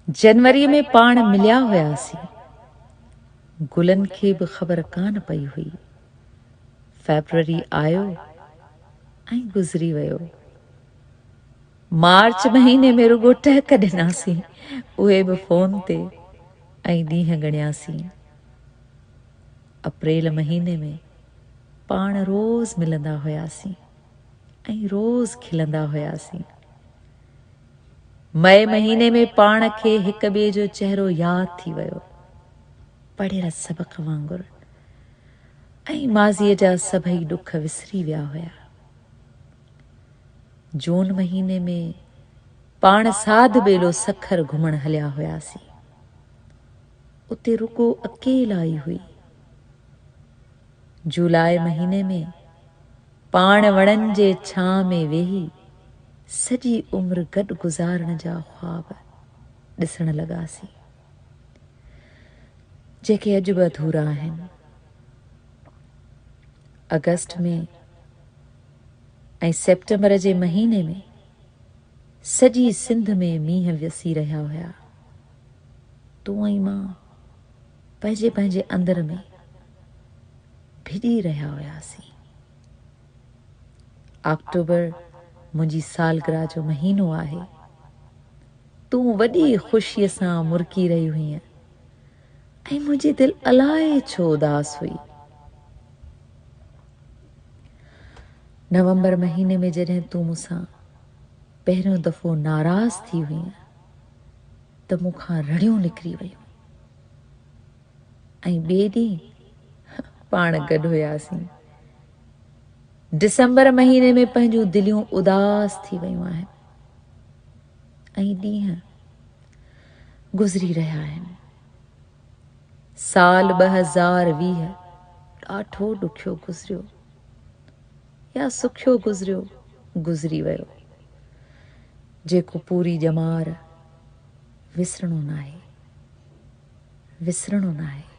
जनवरी में पाण मिलिया हुआसीं, गुलनि खे बि ख़बर कान पई हुई। फेब्रुअरी आयो ऐं गुज़री वियो। मार्च महीने में रुगो टहक ॾिनासीं, उहे बि फोन ते, ऐं ॾींहं ॻणियासीं। अप्रैल महीने में पाण रोज़ मिलंदा हुआसीं ऐं रोज़ खिलंदा हुआसीं। मई महीने में पाण खे हिक ॿिए जो चेहरो यादि थी वियो, पढ़ियल सबक़ वांगुरु, ऐं माज़ीअ जा सभई ॾुख विसरी विया हुआ। जून महीने में पाण साध ॿेलो सखर घुमण हलिया हुआसीं। उते रुगो अकेला ई हुई। जुलाई महीने में पाण वणनि जे छां में वेही सॼी उम्र गॾु गुज़ारण जा ख्वाब ॾिसण लॻासीं, जेके अॼु बि अधूरा आहिनि। अगस्त में ऐं सेप्टेम्बर जे महीने में सॼी सिंध में मींहं वसी रहिया हुआ। तूं ऐं मां पंहिंजे पंहिंजे अंदर में भिॼी रहिया हुआसीं। अक्टूबर मुंहिंजी सालगिरह जो महीनो आहे। तूं वॾी ख़ुशीअ सां मुरकी रही हुईं ऐं मुंहिंजी दिलि अलाए छो उदास हुई। नवंबर महीने में जॾहिं तूं मूंसां पहिरियों दफ़ो नाराज़ थी हुईं त मूंखां रड़ियूं निकिरी वयूं, ऐं ॿिए ॾींहुं पाण गॾु हुआसीं। दिसंबर महीने में पंहिंजूं दिलियूं उदास थी वयूं आहिनि ऐं ॾींहं गुज़री रहिया आहिनि। साल 2020 ॾाढो ॾुखियो गुज़रियो, या सुखियो गुज़रियो, गुज़री वियो, जेको पूरी ॼमार विसरणो नाहे, विसरणो नाहे।